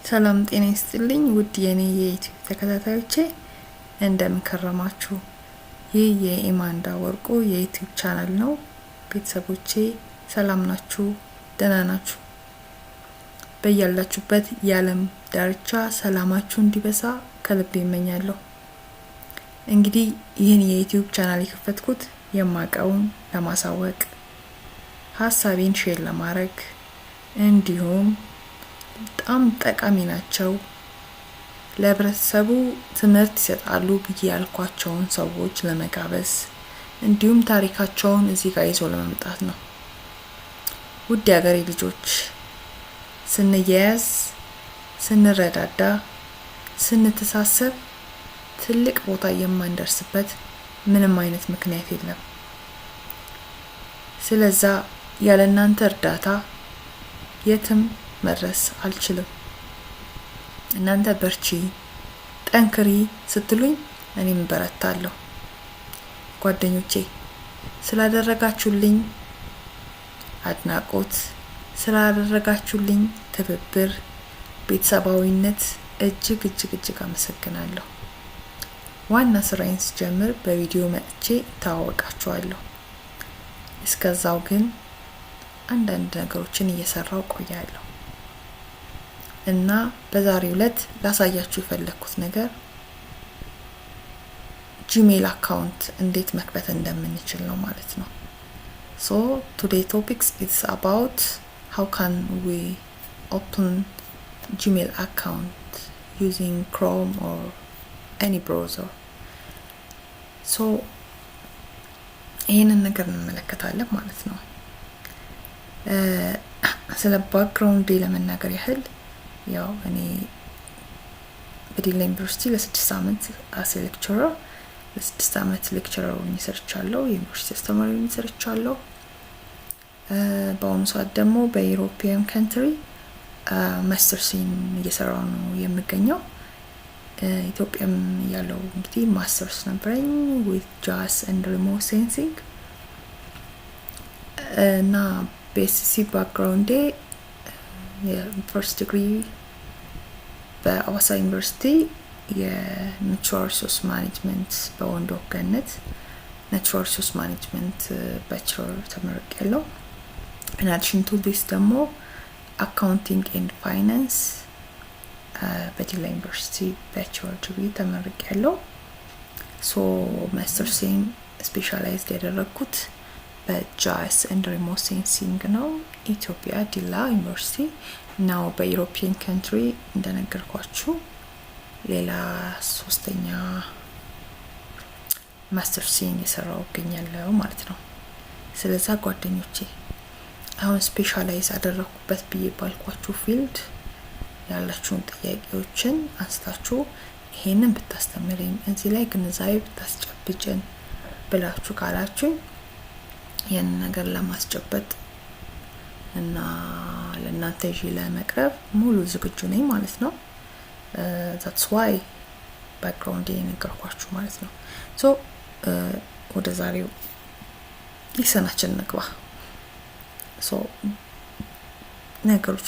ሰላም ጤና ይስጥልኝ ውድ የኔ የዩቲዩብ ተከታታዮቼ እንደምከረማችሁ። ይህ የኢማንዳ ወርቁ የዩቲዩብ ቻናል ነው። ቤተሰቦቼ ሰላም ናችሁ? ደህና ናችሁ? በያላችሁበት የዓለም ዳርቻ ሰላማችሁ እንዲበዛ ከልብ እመኛለሁ። እንግዲህ ይህን የዩቲዩብ ቻናል የከፈትኩት የማቀውን ለማሳወቅ ሀሳቤን ሼር ለማድረግ እንዲሁም በጣም ጠቃሚ ናቸው ለህብረተሰቡ ትምህርት ይሰጣሉ ብዬ ያልኳቸውን ሰዎች ለመጋበዝ እንዲሁም ታሪካቸውን እዚህ ጋር ይዞ ለመምጣት ነው። ውድ የሀገሬ ልጆች ስንያያዝ፣ ስንረዳዳ፣ ስንተሳሰብ ትልቅ ቦታ የማንደርስበት ምንም አይነት ምክንያት የለም። ስለዛ ያለ እናንተ እርዳታ የትም መድረስ አልችልም። እናንተ በርቺ ጠንክሪ ስትሉኝ እኔም በረታለሁ። ጓደኞቼ ስላደረጋችሁልኝ አድናቆት፣ ስላደረጋችሁልኝ ትብብር፣ ቤተሰባዊነት እጅግ አመሰግናለሁ። ዋና ስራዬን ስጀምር በቪዲዮ መጥቼ ታዋወቃችኋለሁ። እስከዛው ግን አንዳንድ ነገሮችን እየሰራው ቆያለሁ እና በዛሬው ዕለት ላሳያችሁ የፈለኩት ነገር ጂሜል አካውንት እንዴት መክፈት እንደምንችል ነው ማለት ነው። So today topics is about how can we open Gmail account using Chrome or any browser. So ይሄንን ነገር እንመለከታለን ማለት ነው። ስለ ባክግራውንድ ለመናገር ያህል ያው እኔ በዲላ ዩኒቨርሲቲ ለ6 አመት አስ ሌክቸረር ለ6 አመት ሌክቸረር ሆኜ ሰርቻለሁ። ዩኒቨርሲቲ አስተማሪ ሆኜ ሰርቻለሁ። በአሁኑ ሰዓት ደግሞ በዩሮፒያን ካንትሪ ማስተርሲን እየሰራሁ ነው የምገኘው። ኢትዮጵያም ያለው እንግዲህ ማስተርስ ነበረኝ with JAS and remote sensing እና በኤስሲ ባክግራውንድ የፈርስት ዲግሪ በአዋሳ ዩኒቨርሲቲ የናቹራል ሪሶርስ ማኔጅመንት በወንዶ ገነት ናቹራል ሪሶርስ ማኔጅመንት ባችለር ተመርቄያለሁ። in addition to this ደግሞ አካውንቲንግ ኤንድ ፋይናንስ በዲላ ዩኒቨርሲቲ ባችለር ዲግሪ ተመርቄያለሁ። ሶ ማስተርሴን ስፔሻላይዝድ ያደረኩት በጃስ ኤንድ ሪሞት ሴንሲንግ ነው። ኢትዮጵያ ዲላ ዩኒቨርሲቲ ናው በዩሮፒያን ካንትሪ እንደነገርኳችሁ ሌላ ሶስተኛ ማስተርሴን የሰራው እገኛለሁ ማለት ነው። ስለዛ ጓደኞቼ አሁን ስፔሻላይዝ አደረኩበት ብዬ ባልኳችሁ ፊልድ ያላችሁን ጥያቄዎችን አንስታችሁ ይሄንን ብታስተምረኝ እዚህ ላይ ግንዛቤ ብታስጨብጭን ብላችሁ ካላችሁ ያን ነገር ለማስጨበጥ እና ለእናንተ ይዤ ለመቅረብ ሙሉ ዝግጁ ነኝ ማለት ነው። that's why background የነገርኳችሁ ማለት ነው። ሶ ወደ ዛሬው ሊሰናችን እንግባ። ሶ ነገሮች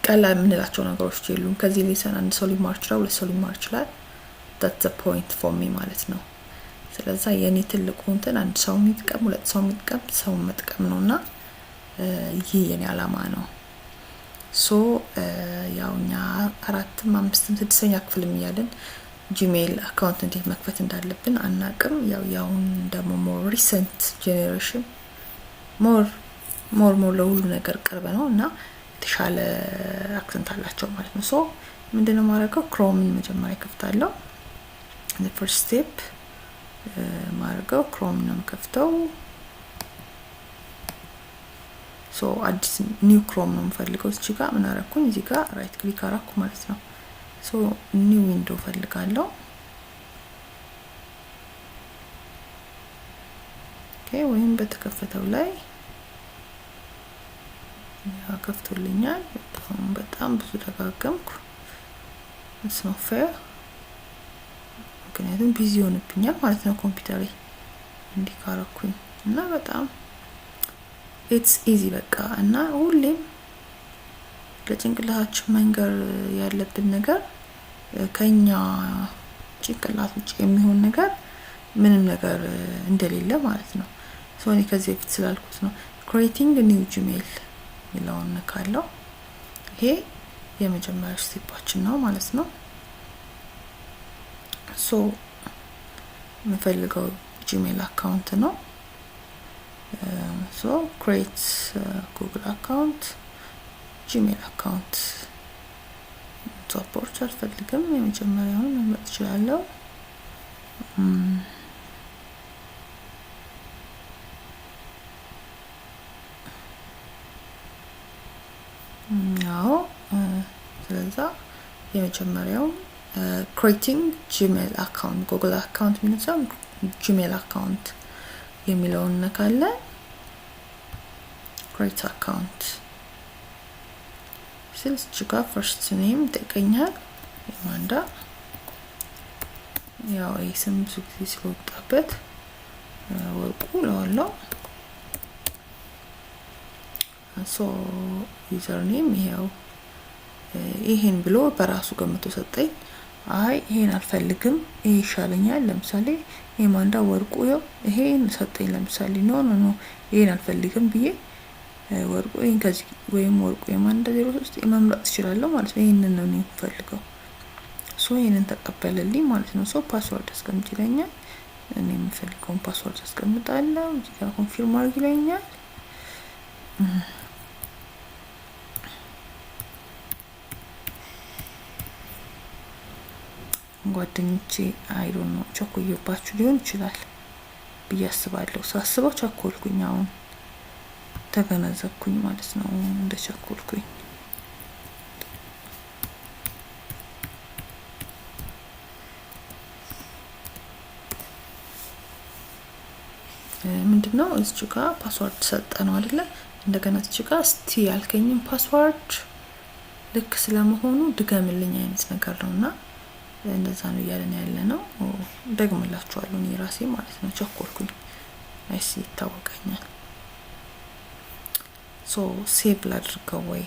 ቀላል የምንላቸው ነገሮች የሉም። ከዚህ ሊሰን አንድ ሰው ሊማር ይችላል፣ ሁለት ሰው ሊማር ይችላል። that's the point for me ማለት ነው። ስለዛ የኔ ትልቁ እንትን አንድ ሰው የሚጥቀም ሁለት ሰው የሚጥቀም ሰው መጥቀም ነውና ይሄ የኔ አላማ ነው። ሶ ያውኛ 4 5 6ኛ ክፍል እያለን ጂሜል አካውንት እንዴት መክፈት እንዳለብን አናቅም። ያውን ደግሞ ሞር ሪሰንት ጄኔሬሽን ሞር ለሁሉ ነገር ቅርብ ነው እና የተሻለ አክሰንት አላቸው ማለት ነው። ሶ ምንድነው ማረገው? ክሮምን መጀመሪያ ከፍታለሁ። the first step ማረገው ክሮም ነው ከፍተው። ሶ አዲስ ኒው ክሮም ነው የምፈልገው። እዚህ ጋር ምን አረኩኝ? እዚህ ጋር ራይት ክሊክ አረኩ ማለት ነው። ሶ ኒው ዊንዶ ፈልጋለሁ። ኦኬ ወይም በተከፈተው ላይ ያ ከፍቶልኛል። በጣም ብዙ ደጋገምኩ። ነው ፌር ምክንያቱም ቢዚ ሆነብኛል ማለት ነው ኮምፒውተሬ እንዲህ ካረኩኝ እና በጣም it's easy በቃ እና ሁሌም ለጭንቅላታችን መንገር ያለብን ነገር ከኛ ጭንቅላት ውጭ የሚሆን ነገር ምንም ነገር እንደሌለ ማለት ነው። እኔ ከዚህ በፊት ስላልኩት ነው creating a new Gmail የሚለውን ካለው ይሄ የመጀመሪያው ስቴፓችን ነው ማለት ነው። የምፈልገው ጂሜል አካውንት ነው። create Google account ጂሜል አካውንት ሰፖርት አልፈልግም። የመጀመሪያውን መምረጥ እችላለሁ። ስለዛ የመጀመሪያው creating Gmail account Google account የሚለው Gmail account የሚለውን ካለ create account ስልስ ጅጋ first name ተቀኛል ማንዳ ያው ስም ብዙ ጊዜ ስለወጣበት ወርቁ ለዋለው ዩዘር ኔም ይሄው ይሄን ብሎ በራሱ ገምቶ ሰጠኝ። አይ ይሄን አልፈልግም ይሄ ይሻለኛል። ለምሳሌ የማንዳ ወርቁ ነው ይሄን ሰጠኝ። ለምሳሌ ኖ ይሄን አልፈልግም ብዬ ወርቁ ይሄን ከዚህ ወይም ወርቁ የማንዳ 03 መምረጥ እችላለሁ ማለት ነው። ይሄንን ነው የምፈልገው። ይሄንን ተቀበለልኝ ማለት ነው። ፓስወርድ አስቀምጥ ይለኛል። እኔ የምፈልገውን ፓስወርድ አስቀምጣለሁ። እዚህ ጋር ኮንፊርም አድርግ ይለኛል። ጓደኞቼ አይዶን ነው ቸኮየባችሁ ሊሆን ይችላል ብዬ አስባለሁ። ሳስበው ቸኮልኩኝ። አሁን ተገነዘብኩኝ ማለት ነው እንደቸኮልኩኝ። ምንድነው እዚህ ጋር ፓስወርድ ሰጠነው አይደለ? እንደገና እዚህ ጋር እስቲ ያልከኝም ፓስወርድ ልክ ስለመሆኑ ድገምልኝ አይነት ነገር ነውና እንደዛ ነው ያለን ያለነው። ደግምላችኋለሁ እኔ ራሴ ማለት ነው ቸኮልኩኝ። አይሲ ይታወቀኛል። ሴቭ ላድርገው ወይ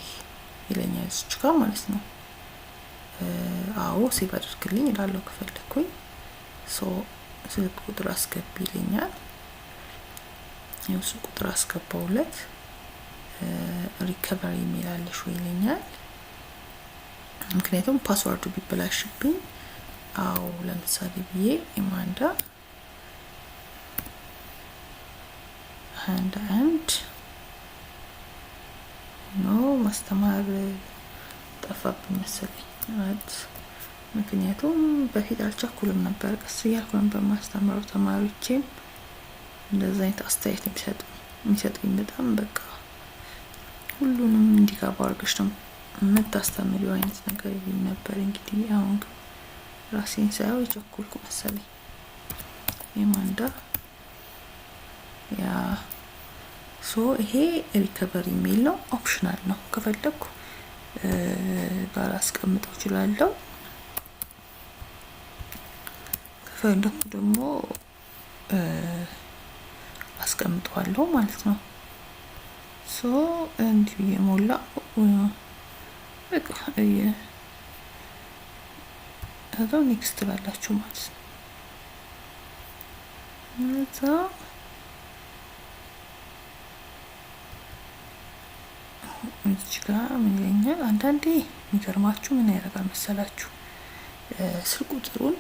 ይለኛል እዚህ ጋር ማለት ነው። አዎ ሴቭ አድርግልኝ እላለሁ ከፈለኩኝ። ስልክ ቁጥር አስገቢ ይለኛል። ስልክ ቁጥር አስገባውለት። ሪከቨሪ ኢሜል አለሽ ወይ ይለኛል። ምክንያቱም ፓስወርዱ ቢበላሽብኝ አው ለምሳሌ ብዬ ኢማንዳ አንድ ማስተማር ጠፋብኝ መሰለኝ። ምክንያቱም በፊት አልቸኩልም ነበር፣ ቀስ እያልኩ ነበር ማስተማሩ። ተማሪዎቼም እንደዛ አይነት አስተያየት የሚሰጡኝ በጣም በቃ ሁሉንም እንዲገባ አድርገሽ ነው የምታስተምሪው አይነት ነገር ይል ነበር። እንግዲህ አሁን ራሴን ሳይው የቸኩልኩ መሰለኝ። የማንዳ ያ ይሄ ሪከቨሪ ኢሜል ነው። ኦፕሽናል ነው። ከፈለኩ ጋር አስቀምጠው እችላለሁ። ከፈለኩ ደግሞ አስቀምጠዋለሁ ማለት ነው። እንዲሁ የሞላ በቃ ከዛው ኔክስት ባላችሁ ማለት ነው። እዚህ ጋር ምን ይለኛል? አንዳንዴ የሚገርማችሁ ምን ያደርጋል መሰላችሁ? ስልክ ቁጥሩን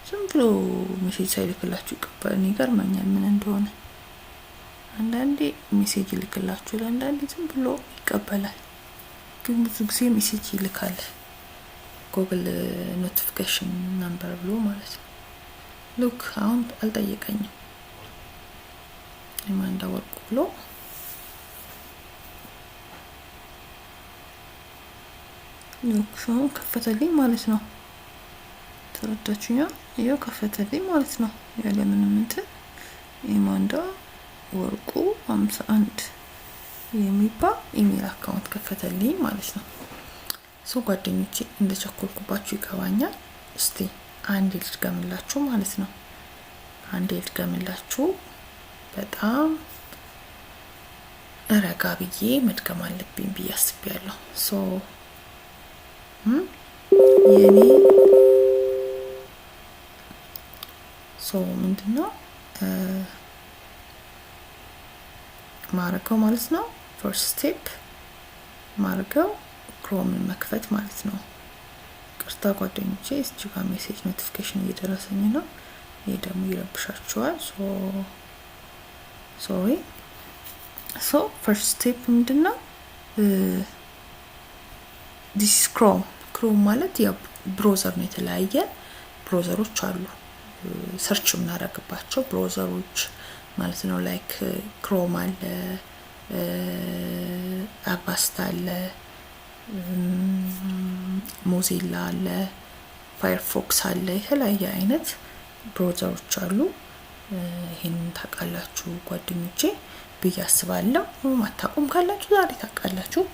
ዝም ብሎ ሜሴጅ ሳይልክላችሁ ይቀበላል። ይገርመኛል ምን እንደሆነ። አንዳንዴ ሜሴጅ ይልክላችሁ፣ አንዳንዴ ዝም ብሎ ይቀበላል። ግን ብዙ ጊዜ ሜሴጅ ይልካል። ጉግል ኖቲፊኬሽን ነምበር ብሎ ማለት ነው። ሉክ አሁን አልጠየቀኝም። የማንዳ ወርቁ ብሎ ሉክ አሁን ከፈተልኝ ማለት ነው። ተረዳችሁኛ? ይሄው ከፈተልኝ ማለት ነው። ያለ ምንም እንትን የማንዳ ወርቁ 51 የሚባል ኢሜል አካውንት ከፈተልኝ ማለት ነው። ጓደኞቼ እንደቸኮልኩባችሁ ይገባኛል። እስቲ አንዴ ልድገምላችሁ ማለት ነው። አንዴ ልድገምላችሁ። በጣም ረጋ ብዬ መድገም አለብኝ ብዬ አስቤያለሁ። የኔ ምንድነው ማረገው ማለት ነው። ፈርስት ስቴፕ ማረገው ክሮምን መክፈት ማለት ነው። ቅርታ ጓደኞቼ እዚህ ጋር ሜሴጅ ኖቲፊኬሽን እየደረሰኝ ነው። ይሄ ደግሞ ይረብሻችኋል። ሶሪ ፈርስት ስቴፕ ምንድነው? ዲስ ክሮም ማለት ያው ብሮዘር ነው። የተለያየ ብሮዘሮች አሉ ሰርች የምናደርግባቸው ብሮዘሮች ማለት ነው። ላይክ ክሮም አለ፣ አቫስት አለ፣ ሞዚላ አለ፣ ፋየርፎክስ አለ። የተለያየ አይነት ብሮዘሮች አሉ። ይሄንን ታውቃላችሁ ጓደኞቼ ብዬ አስባለሁ። ማታውቁም ካላችሁ ዛሬ ታውቃላችሁ።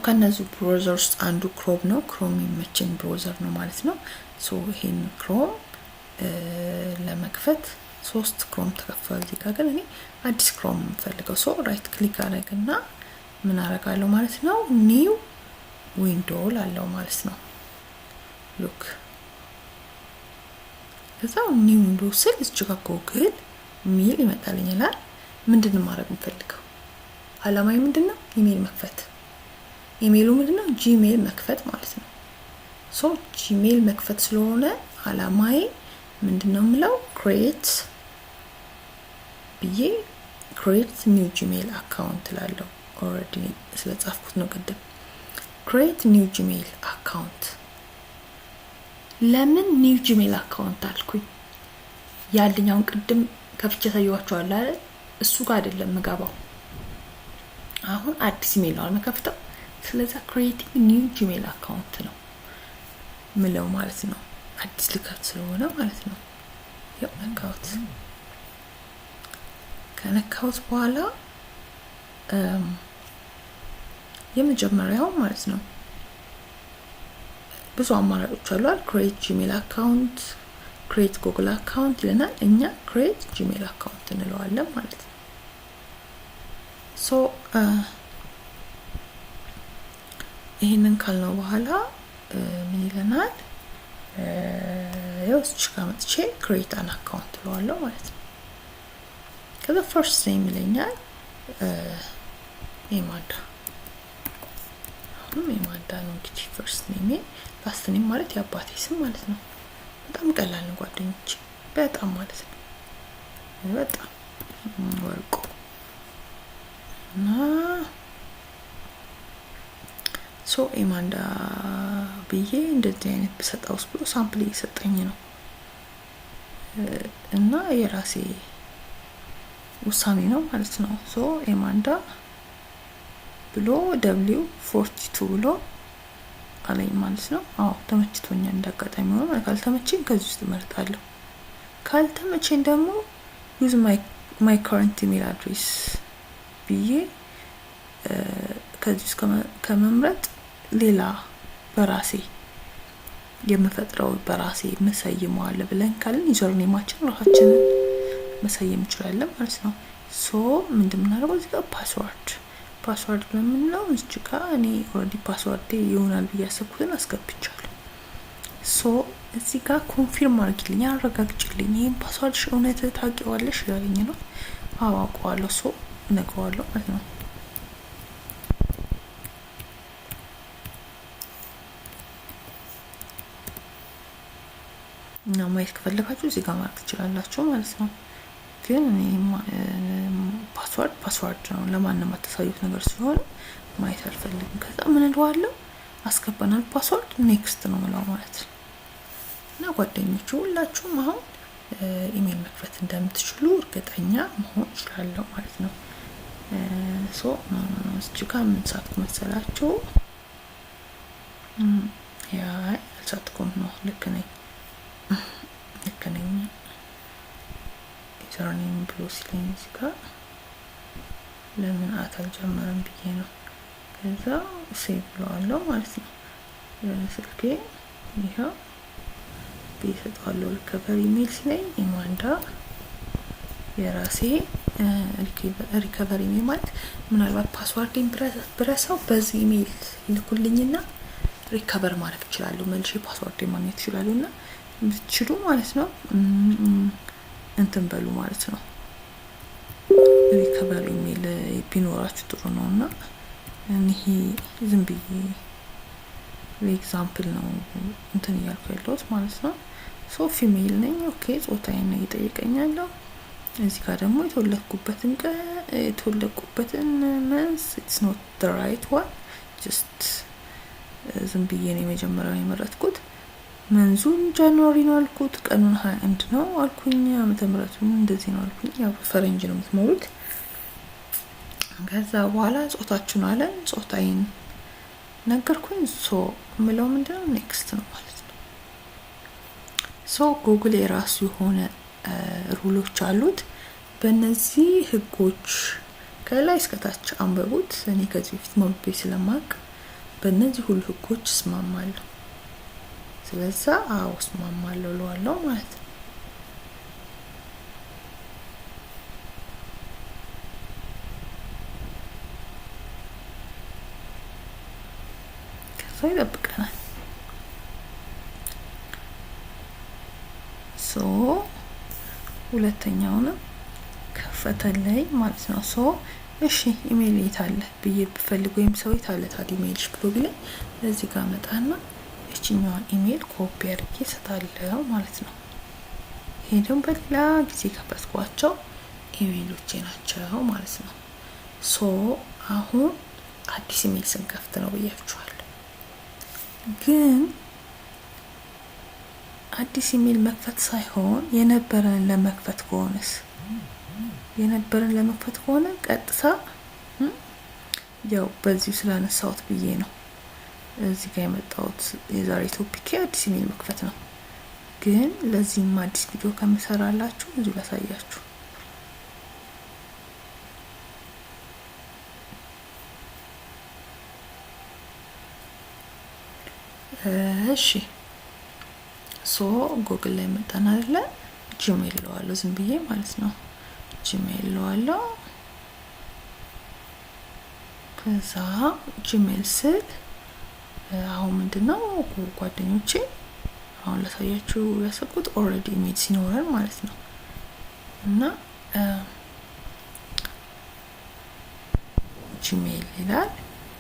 ከነዚህ ብሮዘር ውስጥ አንዱ ክሮም ነው። ክሮም የሚመቸኝ ብሮዘር ነው ማለት ነው። ይሄን ክሮም ለመክፈት 3 ክሮም ተከፍቷል። እዚህ ጋር ግን እኔ አዲስ ክሮም የምፈልገው ራይት ክሊክ አደረግና ምን አደርጋለሁ ማለት ነው፣ ኒው ዊንዶ ላለው ማለት ነው። ሉክ እዛው ኒው ዊንዶ ስል እዚህ ጋር ጉግል ሚል ይመጣልኛል። ምንድነው ማድረግ የምፈልገው? አላማዬ ምንድነው? ኢሜል መክፈት። ኢሜሉ ምንድነው? ጂሜል መክፈት ማለት ነው። ጂሜል መክፈት ስለሆነ አላማዬ ምንድነው የምለው ክሬት ኒው ጂሜል አካውንት ላለው ኦሬዲ ስለጻፍኩት ነው ቅድም። ክሬት ኒው ጂሜል አካውንት። ለምን ኒው ጂሜል አካውንት አልኩኝ? ያልኛውን ቅድም ከፍቼ ታዩዋቸዋል አይደል? እሱ ጋር አይደለም ምገባው። አሁን አዲስ ኢሜል ነው መከፍተው። ስለዚህ ክሬቲንግ ኒው ጂሜል አካውንት ነው ምለው ማለት ነው። አዲስ ልከፍት ስለሆነ ማለት ነው። ከነካሁት በኋላ የመጀመሪያው ማለት ነው ብዙ አማራጮች አሉ። ክሬት ጂሜል አካውንት፣ ክሬት ጉግል አካውንት ይለናል። እኛ ክሬት ጂሜል አካውንት እንለዋለን ማለት ነው። ይሄንን ካልነው በኋላ ምን ይለናል? እዚህ ጋር መጥቼ ክሬት አን አካውንት እለዋለሁ ማለት ነው። ከዛ ፈርስት ኔም ይለኛል ኤማንዳ። አሁን ኤማንዳ ነው እንግዲህ ፈርስት ኔም። ላስት ኔም ማለት የአባቴ ስም ማለት ነው። በጣም ቀላል ነው ጓደኞቼ፣ በጣም ማለት ነው። በጣም ወርቁ እና ኤማንዳ ብዬ እንደዚህ አይነት ብሰጣውስ ብሎ ሳምፕል እየሰጠኝ ነው እና የራሴ ውሳኔ ነው ማለት ነው። ኤማንዳ ብሎ W42 ብሎ አለኝ ማለት ነው። ተመችቶኛል። እንዳጋጣሚ ሆኖ ካልተመቸኝ ከዚህ ውስጥ እመርጣለሁ። ካልተመቸኝ ደግሞ ዩዝ ማይ ከረንት ኢሜል አድሬስ ብዬ ከዚህ ውስጥ ከመምረጥ ሌላ በራሴ የምፈጥረው በራሴ መሰየመው አለ ብለን ካልን ዩዘር ኔማችን ራሳችንን መሰየም እንችላለን ማለት ነው። ምንድነው የምናደርገው? እዚህ ጋር ፓስወርድ ለምንለው እዚህ ጋር እኔ ኦሬዲ ፓስወርድ ይሆናል ብዬ ያሰብኩትን አስገብቻለሁ። እዚህ ጋር ኮንፊርም አድርጊልኝ፣ አረጋግጭልኝ፣ ይሄን ፓስወርድሽ እውነት ታውቂዋለሽ ያለኝ ነው። አውቀዋለሁ። እነግረዋለሁ ማለት ነው። እና ማየት ከፈለጋችሁ እዚህ ጋር ማድረግ ትችላላችሁ ማለት ነው። ግን እኔ ፓስወርድ ነው ለማንም አታሳዩት ነገር ሲሆን ማየት አልፈልግም። ከዛ ምን እለዋለሁ? አስገባናል ፓስወርድ ኔክስት ነው ማለት ነው። እና ጓደኞቹ ሁላችሁም አሁን ኢሜል መክፈት እንደምትችሉ እርግጠኛ መሆን እችላለሁ ማለት ነው። እዚህ ጋር ምን ሳትኩ መሰላችሁ? አልሳትኩም ነው። ልክ ነኝ። ዩዘርኔም ብሎ ሲለኝ እዚህ ጋር ለምን አልጀመረም ብዬ ነው። ከዛ ሴቭ ብለዋለሁ ማለት ነው። ስልኬ ይሄው ቢሰጣለሁ። ሪከቨሪ ኢሜል ሲለኝ ኤማንዳ የራሴ ሪከቨሪ ኢሜል ማለት ምናልባት ፓስዋርዴን ብረሳው በዚህ ኢሜል ይልኩልኝና ሪከቨር ማድረግ ይችላሉ፣ መልሼ ፓስዋርዴን ማግኘት ይችላሉና ብትችሉ ማለት ነው እንትን በሉ ማለት ነው። ሪከቨሪ ኢሜል ቢኖራችሁ ጥሩ ነውና እኔ ዝም ብዬ ኤግዛምፕል ነው እንትን እያልኩ ያለሁት ማለት ነው። ሶ ፊሜል ነኝ። ኦኬ ጾታዬን ነው እየጠየቀኛለሁ። እዚህ ጋር ደግሞ የተወለድኩበትን መንስ ኢትስ ኖት ዘ ራይት ዋን ጀስት ዝም ብዬ ነው የመጀመሪያውን የመረጥኩት። መንዙን ጃንዋሪ ነው አልኩት፣ ቀኑን 21 ነው አልኩኝ፣ ዓመተ ምህረቱን እንደዚህ ነው አልኩኝ። ያው ፈረንጅ ነው የምትሞሉት። ከዛ በኋላ ጾታችሁን አለን፣ ጾታዬን ነገርኩኝ። ሶ ምለው ምንድነው ኔክስት ነው ማለት ነው። ሶ ጉግል የራሱ የሆነ ሩሎች አሉት። በእነዚህ ህጎች ከላይ እስከታች አንበቡት። እኔ ከዚህ በፊት ማንበብ ስለማቅ በእነዚህ ሁሉ ህጎች እስማማለሁ። ስለዛ አዎ እስማማለሁ እለዋለሁ ማለት ነው። ከዛ ይጠብቀናል። ሶ ሁለተኛውንም ከፈተልኝ ማለት ነው። ሶ እሺ ኢሜል የት አለ ብዬ ብፈልግ ወይም ሰው የት አለ ታዲያ ኢሜልሽ ብሎ ቢለኝ ለዚህ ጋር መጣና እቺኛዋን ኢሜል ኮፒ አድርጌ ሰጣለሁ ማለት ነው። ይሄ ደግሞ በሌላ ጊዜ ከፈትኳቸው ኢሜሎቼ ናቸው ማለት ነው። ሶ አሁን አዲስ ኢሜል ስንከፍት ነው ብያችኋለሁ። ግን አዲስ ኢሜል መክፈት ሳይሆን የነበረን ለመክፈት ከሆነ ቀጥታ ያው በዚሁ ስላነሳሁት ብዬ ነው እዚህ ጋር የመጣሁት። የዛሬ ቶፒክ አዲስ ኢሜል መክፈት ነው። ግን ለዚህም አዲስ ቪዲዮ ከምሰራላችሁ እዚሁ ላሳያችሁ። እሺ ሶ ጉግል ላይ መጣን አይደለ? ጂሜል ለዋለሁ ዝም ብዬ ማለት ነው። ጂሜል ለዋለሁ። ከዛ ጂሜል ስል አሁን ምንድነው ጓደኞቼ አሁን ላሳያችሁ ያሰብኩት ኦልሬዲ ኢሜል ሲኖረን ማለት ነው። እና ጂሜል ይላል።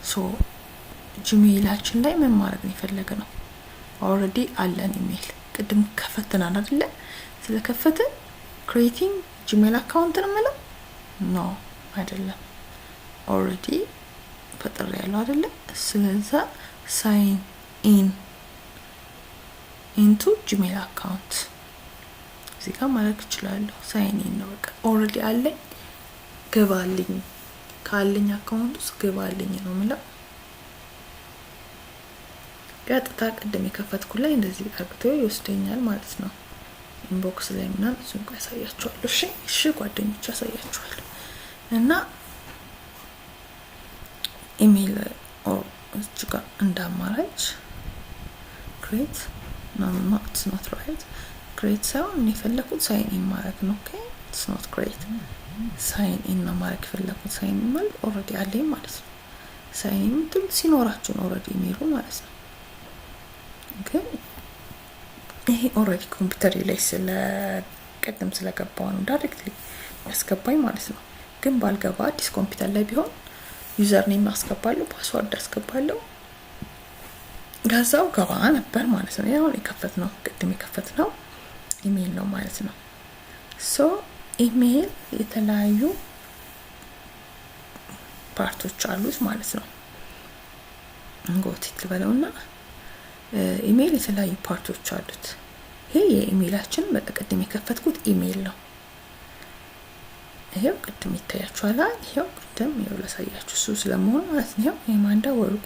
ሶ ጂሜላችን ላይ ምን ማድረግ ነው የፈለገ ነው? ኦልሬዲ አለን ኢሜል ቅድም ከፈተናል አይደለ? ስለከፈትን ክሬቲንግ ጂሜል አካውንት ነው ማለት ነው አይደለም። ኦልሬዲ ፈጥሬ ያለው አይደለ? ስለዛ ሳይን ኢን ኢንቱ ጂሜል አካውንት እዚህ ጋር ማድረግ እችላለሁ። ሳይን ኢን ነው በቃ ኦልሬዲ አለኝ፣ ገባልኝ፣ ካለኝ አካውንት ውስጥ ገባልኝ ነው ማለት። ቀጥታ ቅድም የከፈትኩ ላይ እንደዚህ አርግቶ ይወስደኛል ማለት ነው። ኢንቦክስ ላይ ምናምን እሱን ያሳያችኋለሁ። እሺ ጓደኞች ያሳያችኋለሁ። እና ኢሜል እዚህ ጋር እንዳማራጭ ክሬት no it's not right ክሬት ሳይሆን የፈለኩት ሳይን ኢን ማድረግ ነው። ኦኬ it's not great ሳይን ኢን ነው ማድረግ የፈለኩት። ሳይን ኢን ማለት ኦልሬዲ አለኝ ማለት ነው። ሳይን ኢን ትል ሲኖራችሁ ነው ኦልሬዲ ኢሜሉ ማለት ነው። ግን ይሄ ኦልሬዲ ኮምፒውተር ላይ ስለቀደም ስለገባው ነው ዳይሬክትሊ ያስገባኝ ማለት ነው። ግን ባልገባ አዲስ ኮምፒውተር ላይ ቢሆን ዩዘር ኔም አስገባለሁ፣ ፓስወርድ አስገባለሁ፣ ጋዛው ገባ ነበር ማለት ነው። ያው የከፈትነው ቅድም የከፈትነው ኢሜል ነው ማለት ነው። ሶ ኢሜል የተለያዩ ፓርቶች አሉት ማለት ነው። እንጎት ልበለውና ኢሜል የተለያዩ ፓርቶች አሉት። ይሄ የኢሜላችን በቀደም የከፈትኩት ኢሜል ነው። ይሄው ቅድም ይታያችኋል። ይሄው ቅድም ይሄው ላሳያችሁ እሱ ስለመሆኑ ማለት ነው። ይሄ ማንዳ ወርቁ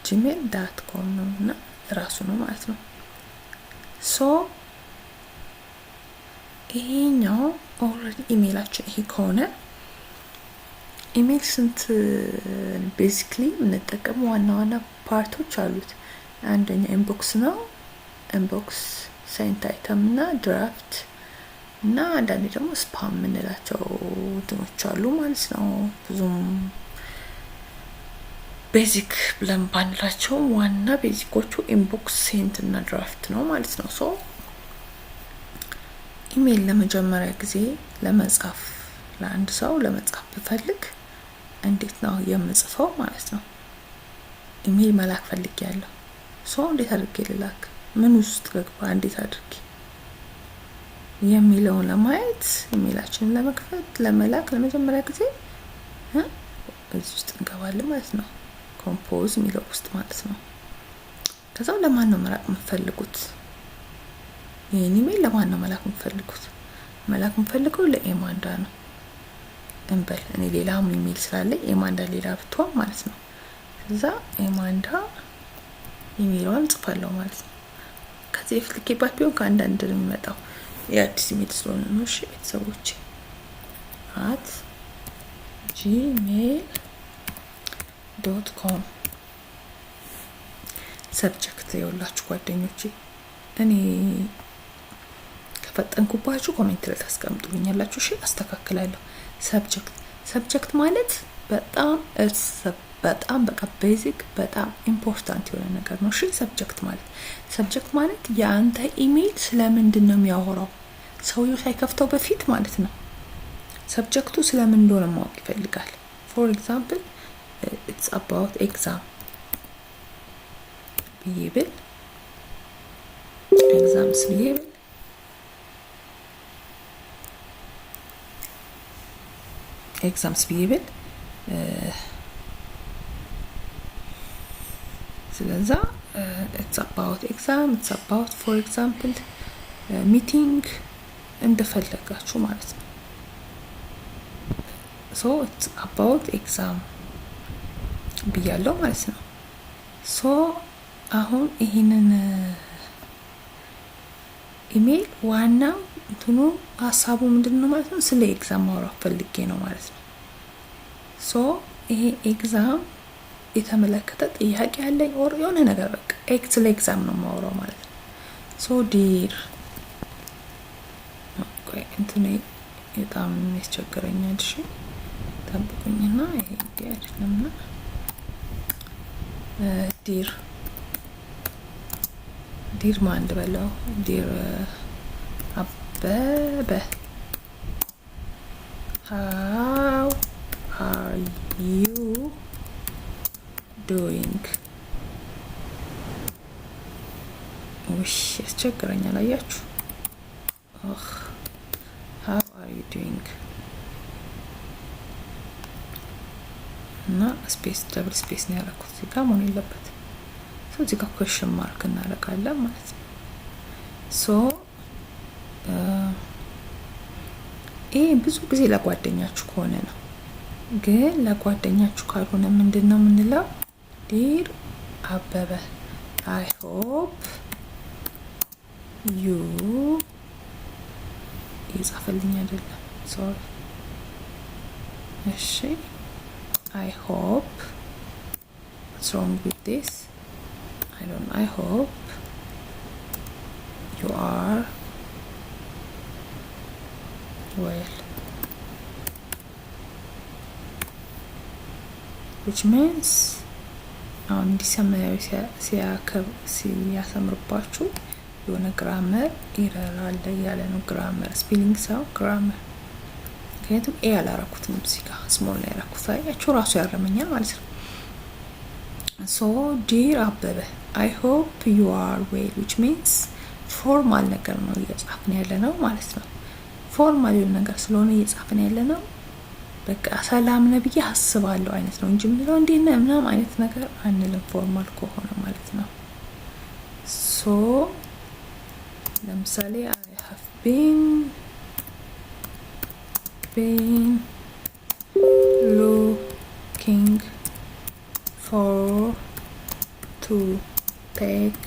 51@gmail.com ነውና ራሱ ነው ማለት ነው። ሶ ይሄኛው ኦልሬዲ ኢሜላችን ይሄ ከሆነ ኢሜል ስንት ቤዚክሊ የምንጠቀመው ዋና ፓርቶች አሉት። አንደኛ ኢንቦክስ ነው። ኢንቦክስ፣ ሴንት አይተም እና ድራፍት እና አንዳንዴ ደግሞ ስፓም የምንላቸው እንትኖች አሉ ማለት ነው። ብዙም ቤዚክ ብለን ባንላቸው ዋና ቤዚኮቹ ኢንቦክስ፣ ሴንት እና ድራፍት ነው ማለት ነው። ሶ ኢሜል ለመጀመሪያ ጊዜ ለመጻፍ ለአንድ ሰው ለመጻፍ ብፈልግ እንዴት ነው የምጽፈው ማለት ነው። ኢሜል መላክ ፈልጊያለሁ። ሶ እንዴት አድርጌ ልላክ፣ ምን ውስጥ ልግባ፣ እንዴት አድርጌ የሚለውን ለማየት ኢሜላችንን ለመክፈት ለመላክ ለመጀመሪያ ጊዜ እዚህ ውስጥ እንገባለን ማለት ነው። ኮምፖዝ የሚለው ውስጥ ማለት ነው። ከዛው ለማን ነው መላክ የምትፈልጉት? ይሄን ኢሜል ለማን ነው መላክ የምትፈልጉት? መላክ የምትፈልገው ለኤማንዳ ነው እንበል። እኔ ሌላም ኢሜል ስላለኝ ኤማንዳ ሌላ ብትሆን ማለት ነው። ከዛ ኤማንዳ ኢሜሏን ጽፋለሁ ማለት ነው። ከዚህ በፊት ልኬባት ቢሆን ከአንዳንድ ነው የሚመጣው የአዲስ ኢሜል ስለሆነ ነው። እሺ ቤተሰቦቼ @gmail.com ሰብጀክት የውላችሁ ጓደኞቼ፣ እኔ ከፈጠንኩባችሁ ኮሜንት ላይ ታስቀምጡልኛላችሁ። እሺ አስተካክላለሁ። ሰብጀክት ማለት በጣም በቃ ቤዚክ በጣም ኢምፖርታንት የሆነ ነገር ነው። እሺ ሰብጀክት ማለት የአንተ ኢሜል ስለምንድን ነው የሚያወራው ሰውየው ሳይከፍተው በፊት ማለት ነው። ሰብጀክቱ ስለምን እንደሆነ ማወቅ ይፈልጋል። ፎር ኤግዛምፕል it's about exam ብዬ ብል ኤግዛምስ ብዬ ብል ስለዛ it's about exam, it's about for example meeting እንደፈለጋችሁ ማለት ነው። so it's about exam ብያለሁ ማለት ነው። so አሁን ይሄንን ኢሜል ዋናው እንትኑ ሀሳቡ ምንድነው ማለት ነው? ስለ ኤግዛም ማውራት ፈልጌ ነው ማለት ነው። so ይሄ ኤግዛም የተመለከተ ጥያቄ ያለኝ ኦር የሆነ ነገር በቃ ስለ ኤግዛም ነው ማውራው ማለት ነው። so ዲር እንትኔ በጣም ያስቸግረኛል። እሺ ጠብቁኝና ይሄ አይደለምና ዲር ማን ልበለው? ዲር አበበ how are you doing? ውሽ ያስቸግረኛል። አያችሁ? how are you doing? እና ስፔስ ደብል ስፔስ ነው ያደረኩት። እዚህ ጋር መሆን የለበትም። እዚህ ጋር ኩዌስችን ማርክ እናደርጋለን ማለት ነው። ይሄ ብዙ ጊዜ ለጓደኛችሁ ከሆነ ነው። ግን ለጓደኛችሁ ካልሆነ ምንድነው የምንለው? ዲር አበበ I hope you ይጻፈልኝ አይደለም ሶሪ። እሺ I hope what's wrong with this? I don't know. I hope you are well, which means አሁን እንዲሰማያዊ ሲያሰምርባችሁ የሆነ ግራመር ኢረር አለ ያለ ነው። ግራመር ስፔሊንግ ሳይሆን ግራመር። ምክንያቱም ኤ አላረኩትም እዚህ ጋር ስሞል ላይ ያረኩት አያችሁ፣ ራሱ ያረመኛል ማለት ነው። so dear አበበ I hope you are well, which means ፎርማል ነገር ነው እየጻፍን ያለ ነው ማለት ነው። ፎርማል የሆነ ነገር ስለሆነ እየጻፍን ያለ ነው። በቃ ሰላም ነህ ብዬ አስባለሁ አይነት ነው እንጂ ምንለው እንዴት ነህ ምናምን አይነት ነገር አንልም፣ ፎርማል ከሆነ ማለት ነው። so ለምሳሌ I have been looking for to take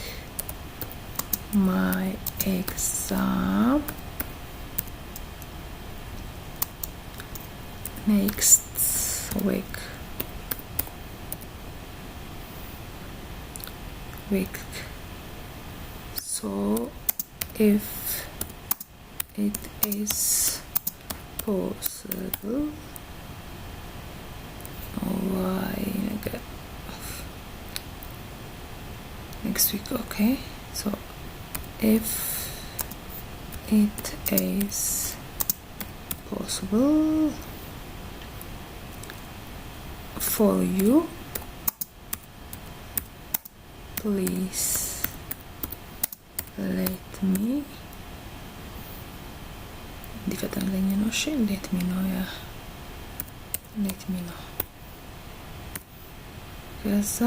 my exam next week. So if it is possible why next week. Okay, so if it is possible for you, please let me እንዲፈጠንልኝ ነው። እሺ let me know ከዛ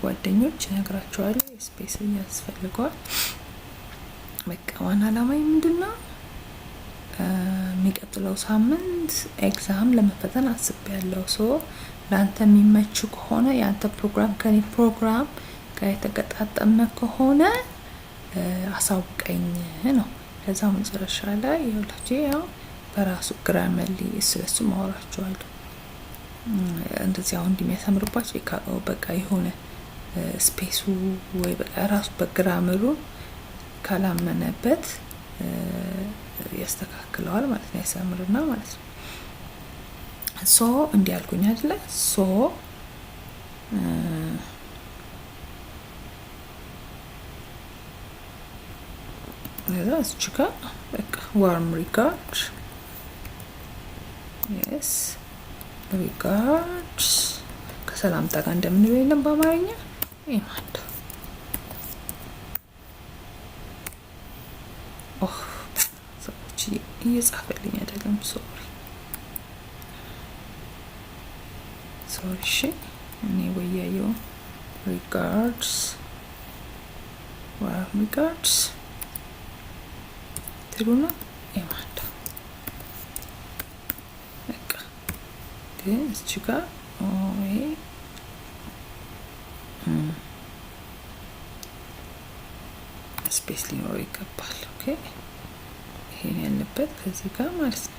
ጓደኞች ነግራቸዋለሁ ስፔስ ያስፈልገዋል። በቃ ዋና ዓላማዬ ምንድነው? የሚቀጥለው ሳምንት ኤግዛም ለመፈተን አስቤያለሁ። ሶ ለአንተ የሚመች ከሆነ የአንተ ፕሮግራም ከኔ ፕሮግራም ጋር የተገጣጠመ ከሆነ አሳውቀኝ ነው። ከዛ መጨረሻ ላይ ይኸውላችሁ ያው በራሱ ግራመርሊ ስለሱ ማወራቸዋለሁ። እንደዚህ አሁን እንደሚያሰምርባችሁ በቃ የሆነ ስፔሱ ወይ በቃ ራሱ በግራመሩ ካላመነበት ያስተካክለዋል ማለት ነው፣ ያሰምርና ማለት ነው። ሶ እንዲያልኩኝ አይደለ? ሶ እዚች ጋር በቃ ዋርም ሪጋርድ yes ሪጋርድስ ከሰላምታ ጋር እንደምንለው የለም በአማርኛ ይማንዳ ሰዎች እየጻፈልኝ አይደለም። ሶሪ እሺ እኔ ወያየው ሪጋርድስ ዋርም ሪጋርድስ ትሉና ይማንዳ በቃ እዚህ ጋር ስፔስ ሊኖር ይገባል። ኦኬ ይሄን ያለበት ከዚህ ጋር ማለት ነው።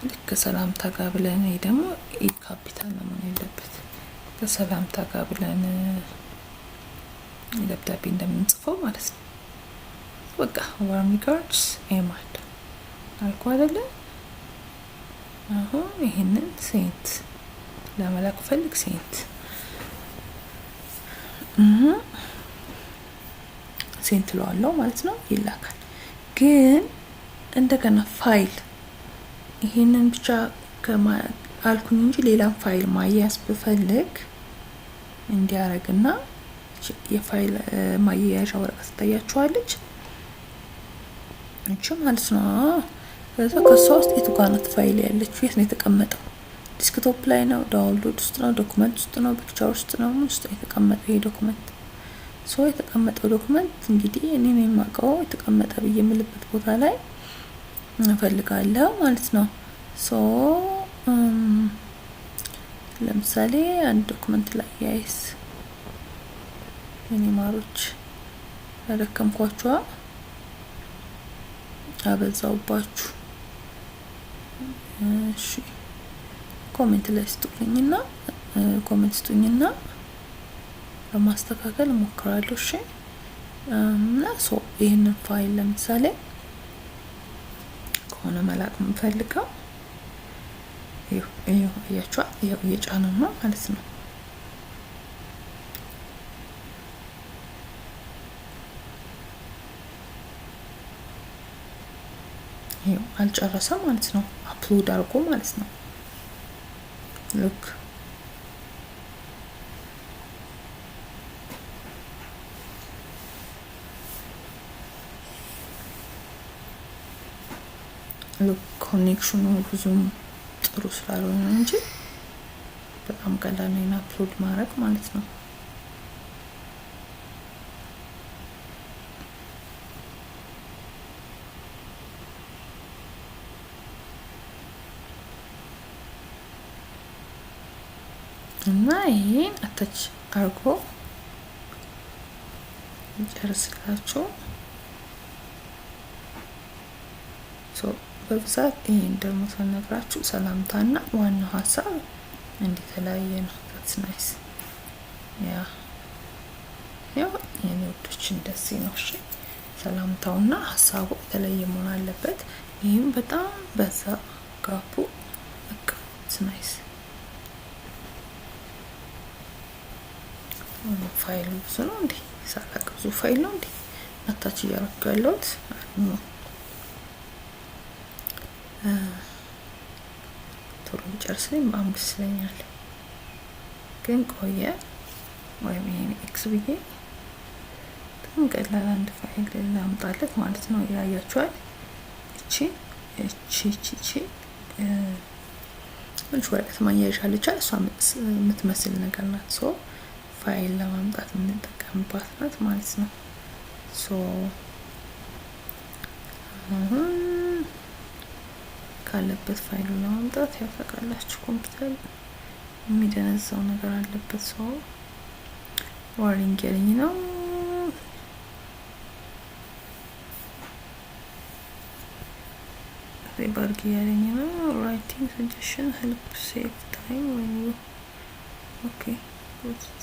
ልክ ከሰላምታ ጋር ብለን ይሄ ደግሞ ኢ ካፒታል ነው መሆን ያለበት። ከሰላምታ ጋር ብለን ደብዳቤ እንደምንጽፈው ማለት ነው። በቃ ዋርም ሪጋርድስ ኤማድ አልኩ አይደለ? አሁን ይሄንን ሴንት ለመላክ ፈልግ ሴንት ሴንት ለዋለው ማለት ነው ይላካል። ግን እንደገና ፋይል ይሄንን ብቻ አልኩኝ እንጂ ሌላም ፋይል ማያያዝ ብፈልግ እንዲያረግና የፋይል ማያያዣ ወረቀት ታያችኋለች እንጂ ማለት ነው። ከዛ ከሷ ውስጥ የቱ ጋር ናት ፋይል ያለችው? የት ነው የተቀመጠው? ዲስክቶፕ ላይ ነው? ዳውንሎድ ውስጥ ነው? ዶክመንት ውስጥ ነው? ፒክቸር ውስጥ ነው? ውስጥ የተቀመጠው ይሄ ዶክመንት ሶ የተቀመጠው ዶክመንት እንግዲህ እኔ ነኝ የማውቀው የተቀመጠ ብዬ የምልበት ቦታ ላይ እንፈልጋለሁ ማለት ነው። ሶ ለምሳሌ አንድ ዶክመንት ላይ ያይስ እኔ ማሮች አደከምኳችሁ አበዛውባችሁ። እሺ ኮሜንት ላይ ስጡኝና ለማስተካከል እሞክራለሁ። እሺ እና ሶ ይሄንን ፋይል ለምሳሌ ከሆነ መላክ የምፈልገው ይሄው አያችኋ፣ ይሄው እየጫነ ነው ማለት ነው። ይሄው አልጨረሰም ማለት ነው። አፕሎድ አድርጎ ማለት ነው። ሉክ ኮኔክሽኑ ብዙም ጥሩ ስላልሆነ እንጂ በጣም ቀላል ነው አፕሎድ ማድረግ ማለት ነው። እና ይሄን አታች አርጎ እንጨርስላችሁ። በብዛት ይሄን ደግሞ ተነግራችሁ ሰላምታና ዋናው ሀሳብ እንዲተለያየ ነው። that's nice ያው የኔ ወዶች እንደዚህ ነው። እሺ ሰላምታውና ሀሳቡ የተለየ መሆን አለበት። ይህም በጣም በዛ ጋፑ በቃ ስናይስ ፋይሉ ብዙ ነው እንዴ? ሳላቅ ብዙ ፋይል ነው እንዴ? አታች እያረኩ ያለሁት ቶሎ ጨርስልኝ በአምስት ስለኛል ግን ቆየ ወይም ይሄን ኤክስ ብዬ በጣም ቀላል አንድ ፋይል ላምጣለት ማለት ነው። ያያችኋል እቺ ምን ወረቀት ማያያዣለች እሷ የምትመስል ነገር ናት። ሶ ፋይል ለማምጣት የምንጠቀምባት ናት ማለት ነው። ሶ ካለበት ፋይሉ ለማምጣት ያው ታውቃላችሁ ኮምፒውተር የሚደነዛው ነገር አለበት። ሰው ዋርኒንግ ያለኝ ነው። ሪባርግ ያለኝ ነው። ራይቲንግ ሰጀሽን ሄልፕ ሴቭ ታይም when you okay post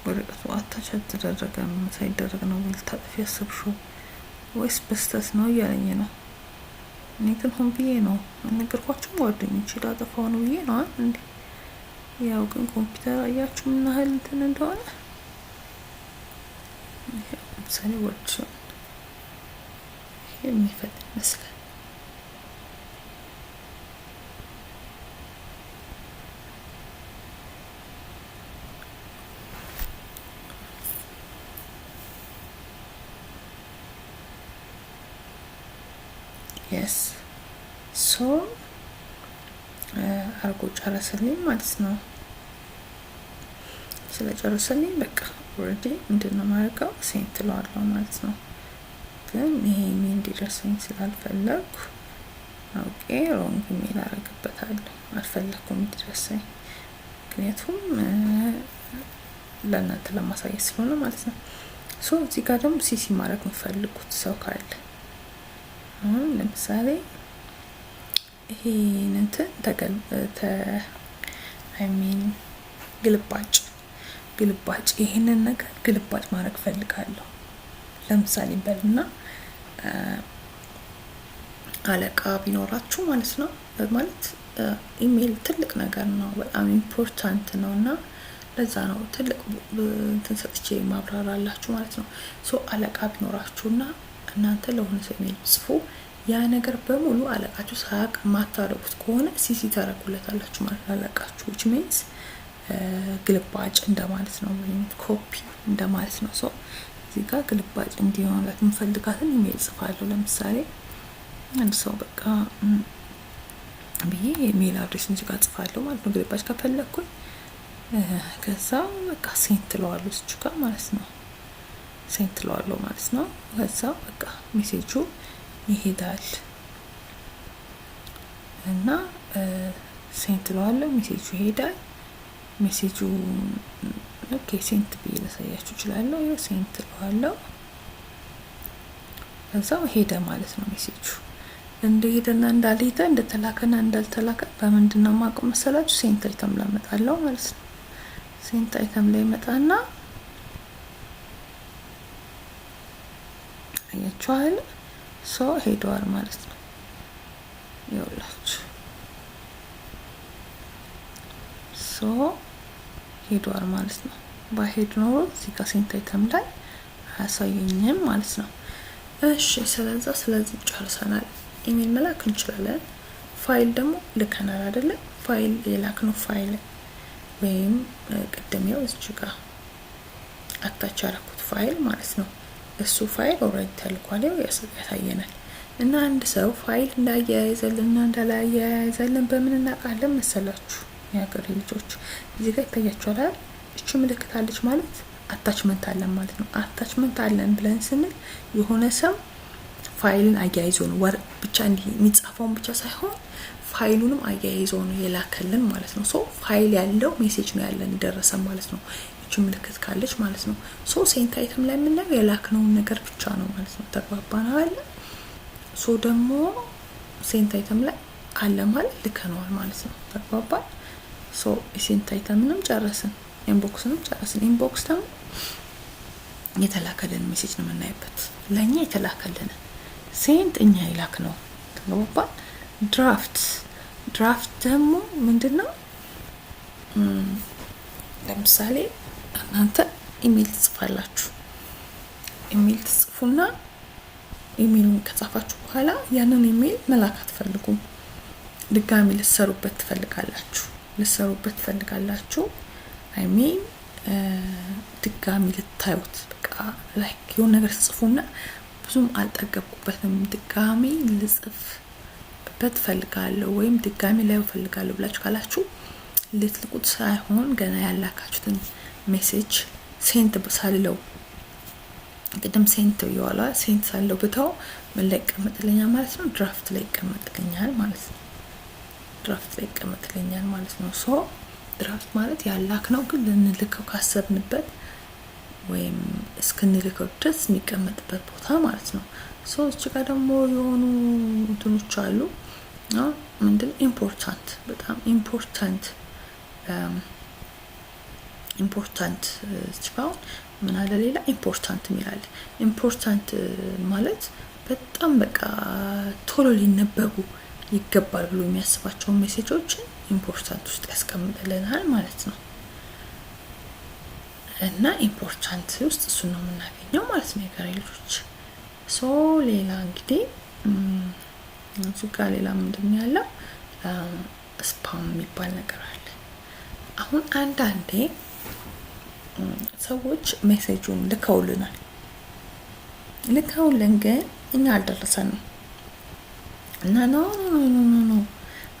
ወረቀቱ አታች ተደረገ ሳይደረግ ነው ልታጠፊ ያሰብሽው ወይስ በስተት ነው እያለኝ ነው። እኔ ግን ሆን ብዬ ነው ነገርኳችሁ ጓደኞቼ ላጠፋው ነው ብዬ ነው እንዴ። ያው ግን ኮምፒውተር አያችሁ ምን ያህል እንትን እንደሆነ ለምሳሌ ወርድ የሚፈትን ይመስላል። yes so አርጎ ጨረሰልኝ ማለት ነው። ስለጨረሰልኝ በቃ ኦሬዲ ምንድነው ማድረገው ሴንት ለዋለሁ ማለት ነው። ግን ይሄ ኢሜል እንዲደርሰኝ ስላልፈለኩ ኦኬ ሮንግ ኢሜል አረግበታለሁ። አልፈለኩም እንዲደርሰኝ ምክንያቱም ለእናንተ ለማሳየት ስለሆነ ማለት ነው። ሶ እዚህ ጋር ደግሞ ሲሲ ማድረግ የምፈልጉት ሰው ካለ ለምሳሌ ይሄን እንትን ግልባጭ ይሄንን ነገር ግልባጭ ማድረግ ፈልጋለሁ። ለምሳሌ በልና አለቃ ቢኖራችሁ ማለት ነው። ማለት ኢሜል ትልቅ ነገር ነው፣ በጣም ኢምፖርታንት ነውና ለዛ ነው ትልቅ እንትን ሰጥቼ ማብራራላችሁ ማለት ነው። ሶ አለቃ ቢኖራችሁና እናንተ ለሆነ ሰው ኢሜል ጽፉ ያ ነገር በሙሉ አለቃችሁ ሳያቅ ማታረጉት ከሆነ ሲሲ ታረጉለታላችሁ ማለት አለቃችሁ which means ግልባጭ እንደማለት ነው ወይም ኮፒ እንደማለት ነው። ሶ እዚህ ጋር ግልባጭ እንዲሆንላት የምፈልጋትን ኢሜል ጽፋለሁ። ለምሳሌ አንድ ሰው በቃ ብዬ ኢሜል አድሬስ እዚህ ጋር ጽፋለሁ ማለት ነው። ግልባጭ ከፈለኩኝ ከዛ በቃ ሴንት ለዋለሁ እዚህ ጋር ማለት ነው። ሴንት ለዋለሁ ማለት ነው። ከዛ በቃ ሜሴጁ ይሄዳል እና ሴንት ለዋለሁ ሜሴጁ ይሄዳል። ሜሴጁ ኦኬ ሴንት ብዬ ላሳያችሁ እችላለሁ። ይሄ ሴንት ለዋለሁ ከዛው ሄደ ማለት ነው። ሜሴጁ እንደሄደና እንዳልሄደ እንደተላከና እንዳልተላከ በምንድነው ማቆም መሰላችሁ? ሴንት አይተም ላይ መጣለው ማለት ነው። ሴንት አይተም ላይ መጣና አያችኋል ሶ ሄዷል ማለት ነው። ይኸውላችሁ ሶ ሄዷል ማለት ነው። ባሄድ ኖሮ እዚህ ጋር ሴንት አይተም ላይ አያሳየኝም ማለት ነው። እሺ ስለዚህ ጨርሰናል። ኢሜል መላክ እንችላለን። ፋይል ደግሞ ልከናል አይደለ? ፋይል የላክነው ፋይል ወይም ቅድሚያው እዚህ ጋር አታች ያደረኩት ፋይል ማለት ነው። እሱ ፋይል ኦልሬዲ ተልኳል ያሳየናል። እና አንድ ሰው ፋይል እንዳያያዘልና እንዳላያያዘልን በምን እናውቃለን መሰላችሁ? የሀገሬ ልጆች እዚህ ጋር ይታያችኋል። እቺ ምልክት አለች ማለት አታችመንት አለን ማለት ነው። አታችመንት አለን ብለን ስንል የሆነ ሰው ፋይልን አያይዞ ነው ብቻ እንዲህ የሚጻፈውን ብቻ ሳይሆን ፋይሉንም አያይዞ ነው የላከልን ማለት ነው። ሶ ፋይል ያለው ሜሴጅ ነው ያለን ደረሰ ማለት ነው። እቺ ምልክት ካለች ማለት ነው። ሶ ሴንት አይተም ላይ የምናየው የላክነውን ነገር ብቻ ነው ማለት ነው። ተግባባን አይደል? ሶ ደግሞ ሴንት አይተም ላይ አለ ማለት ልከነዋል ማለት ነው። ተግባባን። ሶ ሴንት አይተምንም ጨረስን፣ ኢንቦክስንም ጨረስን። ኢንቦክስ ደግሞ የተላከልን ሜሴጅ ነው የምናይበት፣ ለኛ የተላከልን። ሴንት እኛ ይላክ ነው። ተግባባን። ድራፍት ደግሞ ምንድነው? ለምሳሌ እናንተ ኢሜል ትጽፋላችሁ። ኢሜል ትጽፉና ኢሜሉን ከጻፋችሁ በኋላ ያንን ኢሜል መላክ አትፈልጉም። ድጋሚ ልትሰሩበት ትፈልጋላችሁ። አይ ሚን ድጋሚ ልታዩት በቃ ላይክ የሆነ ነገር ጽፉና ብዙም አልጠገብኩበትም ድጋሚ ልጽፍበት ፈልጋለሁ ወይም ድጋሚ ላይ ፈልጋለሁ ብላችሁ ካላችሁ ልትልቁት ሳይሆን ገና ያላካችሁትን ሜሴጅ ሴንት ሳልለው ቅድም ሴንት ይዋላ ሴንት ሳልለው ብታው ምን ላይ ይቀመጥልኛል ማለት ነው? ድራፍት ላይ ይቀመጥልኛል ማለት ነው። ሶ ድራፍት ማለት ያላክ ነው፣ ግን ልንልከው ካሰብንበት ወይም እስክንልከው ድረስ የሚቀመጥበት ቦታ ማለት ነው። ሶ እዚህ ጋር ደግሞ የሆኑ እንትኖች አሉ። ምንድን ኢምፖርታንት፣ በጣም ኢምፖርታንት ስቲፋውን ምን አለ ሌላ ኢምፖርታንት ሚላል። ኢምፖርታንት ማለት በጣም በቃ ቶሎ ሊነበቡ ይገባል ብሎ የሚያስባቸው ሜሴጆችን ኢምፖርታንት ውስጥ ያስቀምጥልናል ማለት ነው። እና ኢምፖርታንት ውስጥ እሱ ነው የምናገኘው ማለት ነው የጋራ ልጆች። ሶ ሌላ እንግዲህ እዚህ ጋር ሌላ ምንድነው ያለው? ስፓም የሚባል ነገር አለ። አሁን አንዳንዴ ሰዎች ሜሴጁን ልከውልን ግን እኛ አልደረሰንም እና ነው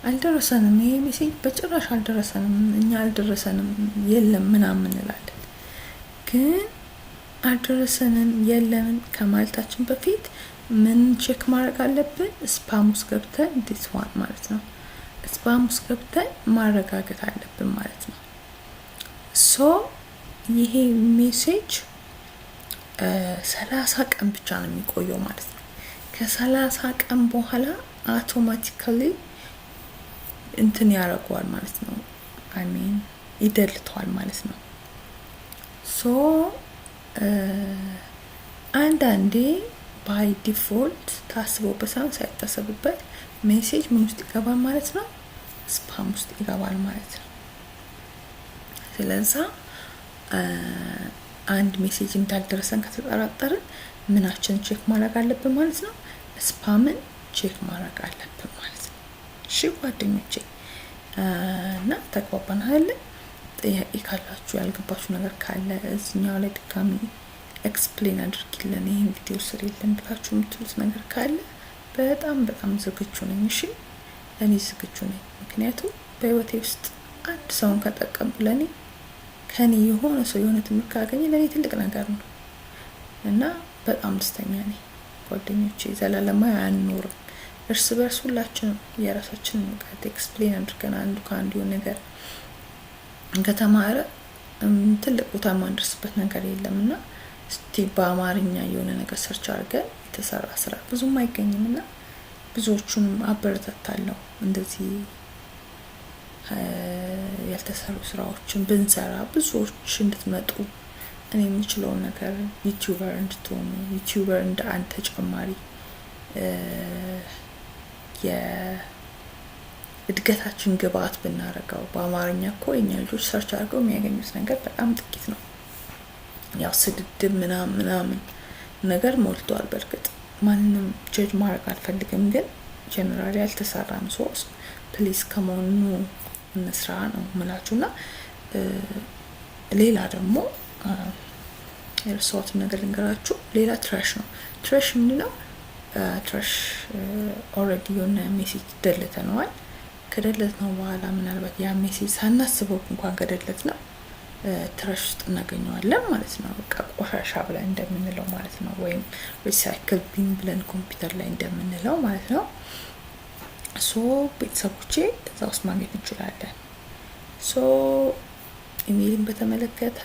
አልደረሰንም፣ ይሄ ሜሴጅ በጭራሽ አልደረሰንም፣ እኛ አልደረሰንም፣ የለም ምናምን እንላለን። ግን አልደረሰንም የለም ከማለታችን በፊት ምን ቼክ ማድረግ አለብን? ስፓም ውስጥ ገብተን ዲስዋን ማለት ነው፣ ስፓም ውስጥ ገብተን ማረጋገጥ አለብን ማለት ነው። ሶ ይሄ ሜሴጅ 30 ቀን ብቻ ነው የሚቆየው ማለት ነው። ከ30 ቀን በኋላ አውቶማቲካሊ እንትን ያደርገዋል ማለት ነው። አይ ሚን ይደልተዋል ማለት ነው። ሶ አንዳንዴ ባይ ዲፎልት ታስቦበት ሳይሆን ሳይታሰብበት ሜሴጅ ምን ውስጥ ይገባል ማለት ነው? ስፓም ውስጥ ይገባል ማለት ነው። ስለዚህ አንድ ሜሴጅ እንዳልደረሰን ከተጠራጠርን ምናችን ቼክ ማድረግ አለብን ማለት ነው? ስፓምን ቼክ ማድረግ አለብን ማለት ነው። እሺ ጓደኞቼ እና ተግባባን አይደል? ጥያቄ ካላችሁ ያልገባችሁ ነገር ካለ እዚህኛው ላይ ድጋሚ ኤክስፕሌን አድርጊልን፣ ይሄን ቪዲዮ ስሪልን ብላችሁ የምትሉት ነገር ካለ በጣም ዝግጁ ነኝ። እሺ እኔ ዝግጁ ነኝ። ምክንያቱም በህይወቴ ውስጥ አንድ ሰውን ከጠቀምኩ ለኔ ከኔ የሆነ ሰው የሆነ ትምህርት ካገኘ ለኔ ትልቅ ነገር ነው እና በጣም ደስተኛ ነኝ። ጓደኞቼ ዘላለማዊ አንኖርም። እርስ በርስ ሁላችንም የራሳችንን ነገር ኤክስፕሌን አድርገን አንዱ ከአንዱ ነገር ከተማረ ትልቅ ቦታ ማንደርስበት ነገር የለምና እስቲ በአማርኛ የሆነ ነገር ሰርች አድርገን የተሰራ ስራ ብዙም አይገኝምና ብዙዎቹን አበረታታለሁ። እንደዚህ ያልተሰሩ ስራዎችን ብንሰራ ብዙዎች እንድትመጡ እኔ የምችለው ነገር ዩቲዩበር እንድትሆኑ ዩቲዩበር እንደ አንድ ተጨማሪ የእድገታችን ግብአት ብናረጋው። በአማርኛ እኮ የኛ ልጆች ሰርች አድርገው የሚያገኙት ነገር በጣም ጥቂት ነው። ያው ስድድብ ምናምን ነገር ሞልቷል። በእርግጥ ማንንም ጀጅ ማድረግ አልፈልግም፣ ግን ጀነራሊ ያልተሰራም ሶስ ፕሊዝ ከመሆኑ እንስራ ነው ምላችሁና ሌላ ደግሞ የረሳሁት ነገር ልንገራችሁ። ሌላ ትራሽ ነው። ትራሽ ምንድነው? ትራሽ ኦልሬዲ የሆነ ሜሴጅ ደልተነዋል። ከደለትነው በኋላ ምናልባት ያ ሜሴጅ ሳናስበው እንኳን ከደለትነው ትራሽ ውስጥ እናገኘዋለን ማለት ነው። በቃ ቆሻሻ ብለን እንደምንለው ማለት ነው፣ ወይም ሪሳይክል ቢን ብለን ኮምፒውተር ላይ እንደምንለው ማለት ነው። ሶ ቤተሰቦቼ እዛ ውስጥ ማግኘት እንችላለን። ሶ ኢሜይልን በተመለከተ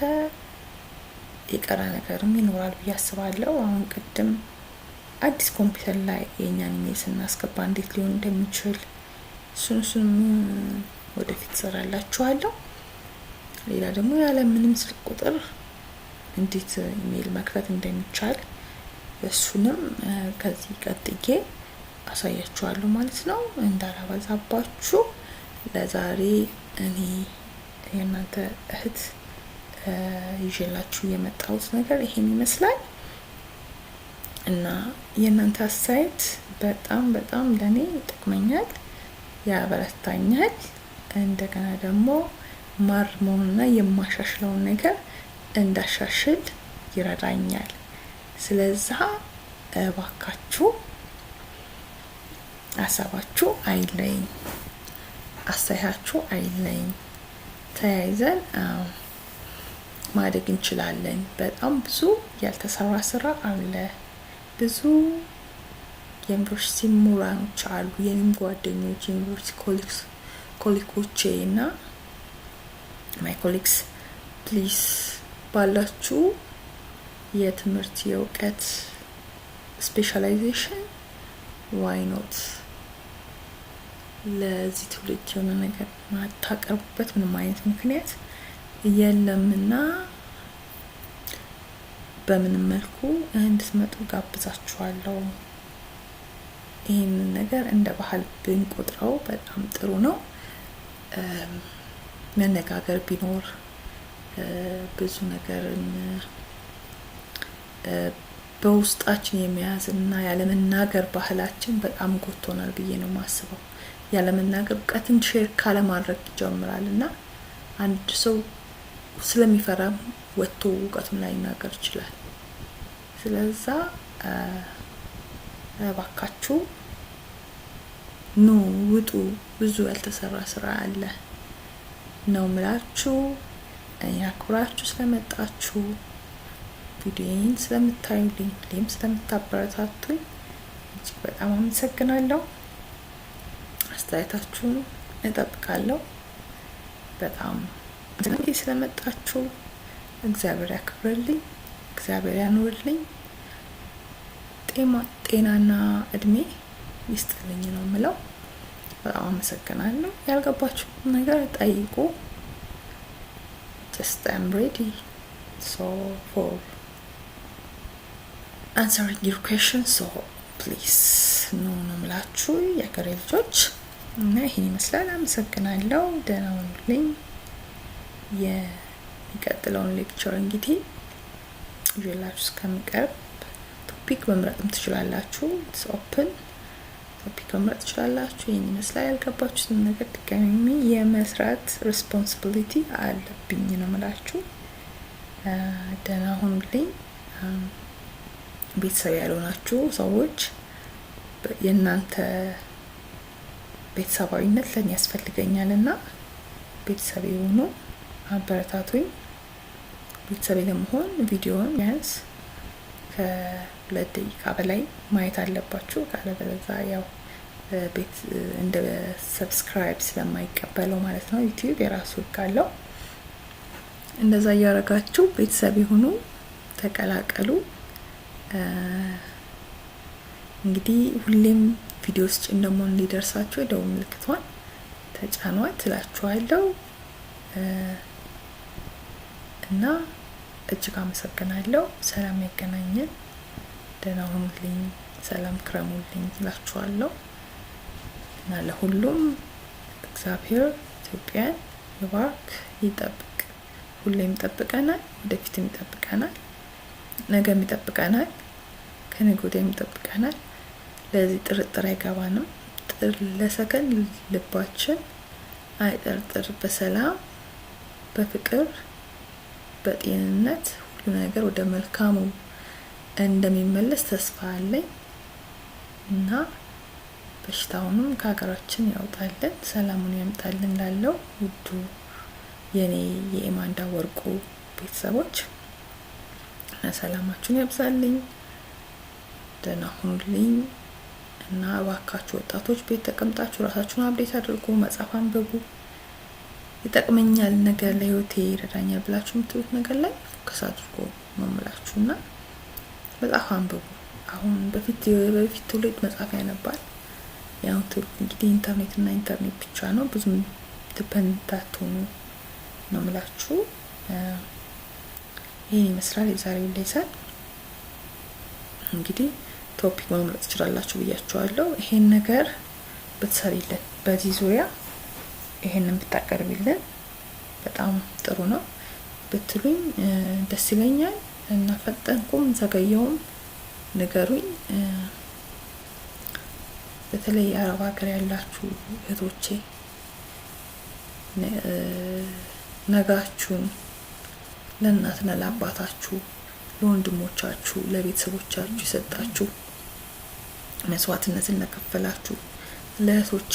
የቀረ ነገርም ይኖራል ብዬ አስባለሁ። አሁን ቅድም አዲስ ኮምፒውተር ላይ የኛን ኢሜል ስናስገባ እንዴት ሊሆን እንደሚችል እሱን ወደፊት ሰራላችኋለሁ። ሌላ ደግሞ ያለ ምንም ስልክ ቁጥር እንዴት ኢሜል መክፈት እንደሚቻል እሱንም ከዚህ ቀጥዬ አሳያችኋለሁ ማለት ነው። እንዳላበዛባችሁ ለዛሬ እኔ የእናንተ እህት ይዤላችሁ የመጣሁት ነገር ይሄን ይመስላል እና የእናንተ አስተያየት በጣም ለኔ ይጠቅመኛል፣ ያበረታኛል። እንደገና ደግሞ ማርመውንና የማሻሽለውን ነገር እንዳሻሽል ይረዳኛል። ስለዛ እባካችሁ ሀሳባችሁ አይለኝ፣ አስተያየታችሁ አይለኝ። ተያይዘን ማደግ እንችላለን። በጣም ብዙ ያልተሰራ ስራ አለ። ብዙ የዩኒቨርሲቲ ምሁራኖች አሉ፣ የኔም ጓደኞች ዩኒቨርሲቲ ኮሊኮቼ እና ማይ ኮሊክስ ፕሊዝ ባላችሁ የትምህርት የእውቀት ስፔሻላይዜሽን ዋይ ኖት ለዚህ ትውልድ የሆነ ነገር ማታቀርቡበት ምንም አይነት ምክንያት የለምና በምንም መልኩ እንድትመጡ ጋብዛችኋለሁ። ይህንን ነገር እንደ ባህል ብንቆጥረው በጣም ጥሩ ነው። መነጋገር ቢኖር ብዙ ነገርን በውስጣችን የመያዝና ያለመናገር ባህላችን በጣም ጎቶናል ብዬ ነው ማስበው። ያለመናገር እውቀትን ሼር ካለማድረግ ይጀምራልና አንድ ሰው ስለሚፈራ ወጥቶ እውቀቱን ላይ ይናገር ይችላል። ስለዛ እባካችሁ ኑ ውጡ፣ ብዙ ያልተሰራ ስራ አለ ነው ምላችሁ። ያክብራችሁ ስለመጣችሁ ቪዲዮን ስለምታዩልኝ ሌም ስለምታበረታቱኝ እጅግ በጣም አመሰግናለሁ። አስተያየታችሁን እጠብቃለሁ። በጣም ስለመጣችሁ እግዚአብሔር ያክብርልኝ፣ እግዚአብሔር ያኑርልኝ፣ ጤናና እድሜ ይስጥልኝ ነው የምለው። በጣም አመሰግናለሁ። ያልገባችሁ ነገር ጠይቁ። just I'm ready so for answering your questions, so please no ምላችሁ የሀገሬ ልጆች እና ይሄን ይመስላል። አመሰግናለሁ። ደህና ሁኑልኝ። የሚቀጥለውን ሌክቸር እንግዲህ ይዤላችሁ እስከምቀርብ ቶፒክ መምረጥም ትችላላችሁ። it's open ቶፒክ መምረጥ ትችላላችሁ። ይሄን ይመስላል። ያልገባችሁትን ነገር ድጋሚ የመስራት ሪስፖንሲቢሊቲ አለብኝ ነው የምላችሁ። ደህና ሁኑልኝ። ቤተሰብ ያልሆናችሁ ሰዎች የእናንተ ቤተሰባዊነት ለኔ ያስፈልገኛልና ቤተሰብ የሆኑ አበረታቱኝ። ቤተሰብ ለመሆን ቪዲዮውን ቢያንስ ከ2 ደቂቃ በላይ ማየት አለባችሁ። ካለበለዚያ ያው ቤት እንደ ሰብስክራይብ ስለማይቀበለው ማለት ነው ዩቲዩብ የራሱ ካለው እንደዛ ያረጋችሁ ቤተሰብ ይሁኑ፣ ተቀላቀሉ። እንግዲህ ሁሌም ቪዲዮስ እንደሞ እንዲደርሳችሁ የደወል ምልክቷን ተጫኗት እላችኋለሁ እና እጅግ አመሰግናለሁ። ሰላም ያገናኘን። ደህና ሁኑልኝ፣ ሰላም ክረሙልኝ እላችኋለሁ እና ለሁሉም እግዚአብሔር ኢትዮጵያን ይባርክ፣ ይጠብቅ። ሁሌም ይጠብቀናል፣ ወደፊትም ይጠብቀናል፣ ነገም ይጠብቀናል፣ ከነገ ወዲያም ይጠብቀናል። ለዚህ ጥርጥር አይገባንም። ለሰከንድ ልባችን አይጠርጥር። በሰላም በፍቅር በጤንነት ሁሉ ነገር ወደ መልካሙ እንደሚመለስ ተስፋ አለኝ እና በሽታውንም ከሀገራችን ያውጣልን፣ ሰላሙን ያምጣልን። ላለው ውዱ የኔ የኢማንዳ ወርቁ ቤተሰቦች ሰላማችሁን ያብዛልኝ። ደህና ሁኑልኝ እና እባካችሁ ወጣቶች ቤት ተቀምጣችሁ ራሳችሁን አፕዴት አድርጉ፣ መጽሐፍ አንብቡ። ይጠቅመኛል ነገር ለህይወቴ ይረዳኛል ብላችሁ የምትሉት ነገር ላይ ፎከስ አድርጉ ነው የምላችሁና መጽሐፍ አንብቡ። አሁን በፊት ትውልድ መጽሐፍ ያነባል። ያው ትውልድ እንግዲህ ኢንተርኔት ብቻ ነው። ብዙም ዲፔንደንት አትሆኑ ነው የምላችሁ። ይህን ይመስላል የዛሬው ሌሰን። እንግዲህ ቶፒክ መምረጥ ትችላላችሁ ብያችኋለሁ። ይሄን ነገር ብትሰሪልን፣ በዚህ ዙሪያ ይሄንን ብታቀርቢልን በጣም ጥሩ ነው ብትሉኝ ደስ ይለኛል። እና ፈጠንኩም ዘገየውም ንገሩኝ። በተለይ የአረብ ሀገር ያላችሁ እህቶቼ ነጋችሁን ለእናትና ለአባታችሁ፣ ለወንድሞቻችሁ፣ ለቤተሰቦቻችሁ የሰጣችሁ መስዋዕትነትን ለከፈላችሁ ለእህቶቼ፣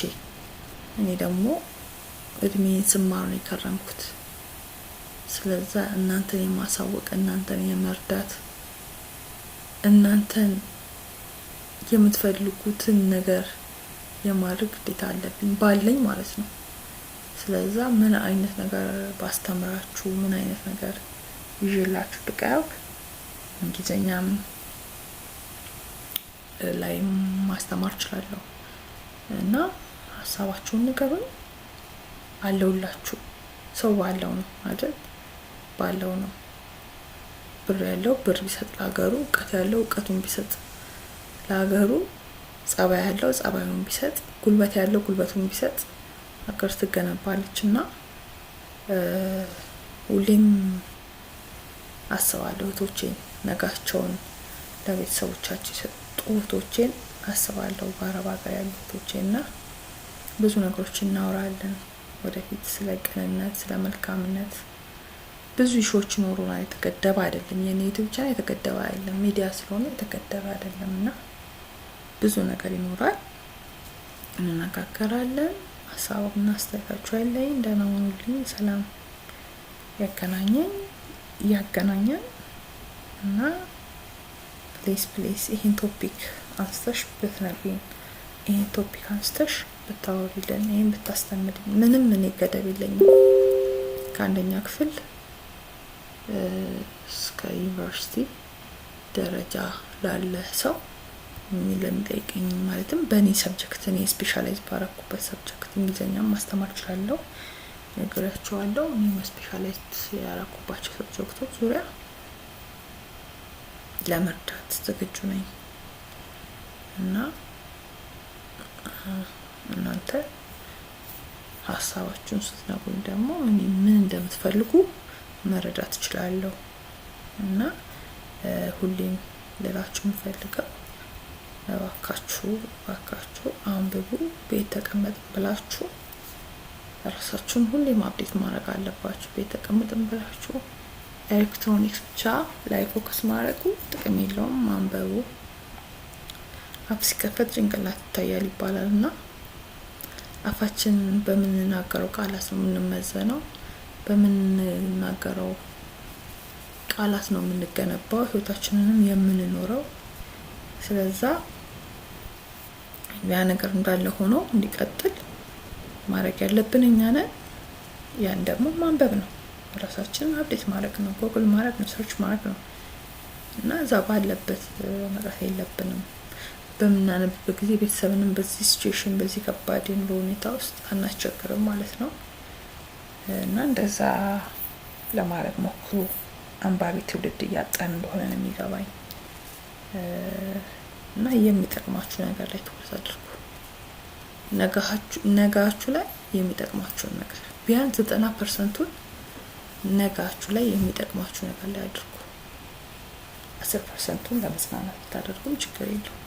እኔ ደግሞ እድሜን ስማር ነው የከረምኩት። ስለዛ እናንተን የማሳወቅ፣ እናንተን የመርዳት፣ እናንተን የምትፈልጉትን ነገር የማድረግ ግዴታ አለብኝ ባለኝ ማለት ነው። ስለዛ ምን አይነት ነገር ባስተምራችሁ፣ ምን አይነት ነገር ይዤላችሁ ብቀርብ እንግሊዘኛም ላይ ማስተማር እችላለሁ እና ሀሳባችሁን ንገሩኝ። አለውላችሁ። ሰው ባለው ነው አይደል? ባለው ነው። ብር ያለው ብር ቢሰጥ ለሀገሩ፣ እውቀት ያለው እውቀቱን ቢሰጥ ለሀገሩ፣ ጸባይ ያለው ጸባዩን ቢሰጥ፣ ጉልበት ያለው ጉልበቱን ቢሰጥ ሀገር ትገነባለች። እና ሁሌም አስባለሁ እህቶቼን፣ ነጋቸውን ለቤተሰቦቻቸው የሰጡ እህቶቼን አስባለሁ። በአረብ ሀገር ያሉ እህቶቼን እና ብዙ ነገሮች እናወራለን ወደፊት ስለ ቅንነት፣ ስለ መልካምነት ብዙ ሾዎች ይኖሩናል። የተገደበ አይደለም። የኔ ዩቲዩብ ቻናል የተገደበ አይደለም። ሚዲያ ስለሆነ የተገደበ አይደለም እና ብዙ ነገር ይኖራል። እንነጋገራለን። ሀሳብና አስተያየታችሁ አይለኝ። ደህና ሁኑልኝ። ሰላም ያገናኘን እና ፕሌስ ይሄን ቶፒክ አንስተሽ ብትነግሪኝ፣ ይሄን ቶፒክ አንስተሽ ብታወሪልን፣ ይሄን ብታስተምሪኝ፣ ምንም እኔ ገደብ የለኝም። ከአንደኛ ክፍል እስከ ዩኒቨርሲቲ ደረጃ ላለ ሰው ለሚጠይቀኝ ማለትም በእኔ ሰብጀክት እኔ ስፔሻላይዝ ባረኩበት ሰብጀክት እንግሊዝኛም ማስተማር እችላለሁ፣ ነግራችኋለሁ። እኔ ስፔሻላይዝ ያረኩባቸው ሰብጀክቶች ዙሪያ ለመርዳት ዝግጁ ነኝ እና እናንተ ሀሳባችሁን ስትነግሩኝ ደግሞ እኔ ምን እንደምትፈልጉ መረዳት እችላለሁ እና ሁሌም ልላችሁ የምፈልገው እባካችሁ አንብቡ። ቤት ተቀመጥ ብላችሁ ራሳችሁን ሁሌም አፕዴት ማድረግ አለባችሁ። ቤት ተቀመጥን ብላችሁ ኤሌክትሮኒክስ ብቻ ላይ ፎከስ ማድረጉ ጥቅም የለውም። ማንበቡ አፍ ሲከፈት ጭንቅላት ይታያል ይባላል እና አፋችን በምንናገረው ቃላት ነው የምንመዘነው። በምንናገረው ቃላት ነው የምንገነባው፣ ህይወታችንንም የምንኖረው። ስለዛ ያ ነገር እንዳለ ሆኖ እንዲቀጥል ማድረግ ያለብን እኛ ነን። ያን ደግሞ ማንበብ ነው፣ ራሳችንን አፕዴት ማድረግ ነው፣ ጎግል ማድረግ ነው፣ ሰርች ማድረግ ነው እና እዛ ባለበት መቅረት የለብንም። በምናነብበት ጊዜ ቤተሰብንም በዚህ ሲቹዌሽን፣ በዚህ ከባድ የኑሮ ሁኔታ ውስጥ አናስቸግርም ማለት ነው እና እንደዛ ለማድረግ ሞክሩ። አንባቢ ትውልድ እያጣን እንደሆነ ነው የሚገባኝ እና የሚጠቅማችሁ ነገር ላይ ትኩረት አድርጉ። ነጋችሁ ላይ የሚጠቅማችሁን ነገር ቢያንስ 90% ነጋችሁ ላይ የሚጠቅማችሁ ነገር ላይ አድርጉ። 10% ለመጽናናት ብታደርጉም ችግር የለውም።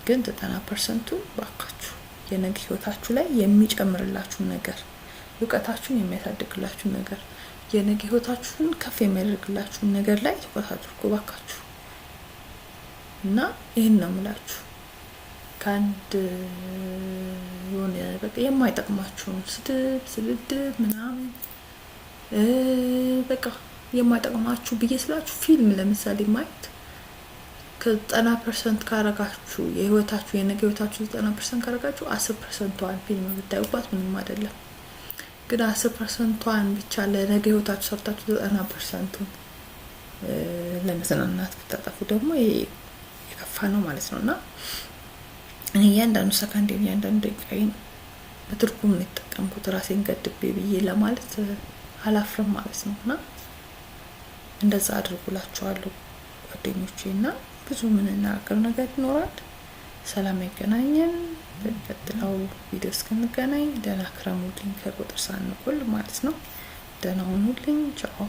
ግን 90% ባካችሁ የነገ ህይወታችሁ ላይ የሚጨምርላችሁን ነገር፣ እውቀታችሁን የሚያሳድግላችሁን ነገር፣ የነገ ህይወታችሁን ከፍ የሚያደርግላችሁን ነገር ላይ ትኩረት አድርጉ ባካችሁ። እና ይሄን ነው የምላችሁ። ከአንድ የሆነ በቃ የማይጠቅማችሁን ስድብ ምናምን በቃ የማይጠቅማችሁ ብዬ ስላችሁ ፊልም ለምሳሌ ማየት ከ90% ካረጋችሁ የህይወታችሁ የነገ ህይወታችሁ 90% ካረጋችሁ 10%ን ፊልም ብታዩባት ምንም አይደለም። ግን 10%ን ብቻ ለነገ ህይወታችሁ ሰርታችሁ 90%ን ለመዝናናት ብታጠፉ ደግሞ የከፋ ነው ማለት ነውና እኔ እያንዳንዱ ሰከንድ እያንዳንዱ ደቂቃዬን በትርጉም ነው የተጠቀምኩት ራሴን ገድቤ ብዬ ለማለት አላፍርም ማለት ነውና እንደዛ አድርጉላችኋለሁ ጓደኞቼና ብዙ ምን እናገር ነገር ይኖራል። ሰላም ያገናኘን። በቀጥለው ቪዲዮ እስክንገናኝ ደህና ክረሙልኝ ከቁጥር ሳንቆል ማለት ነው። ደህና ሁኑልኝ። ቻው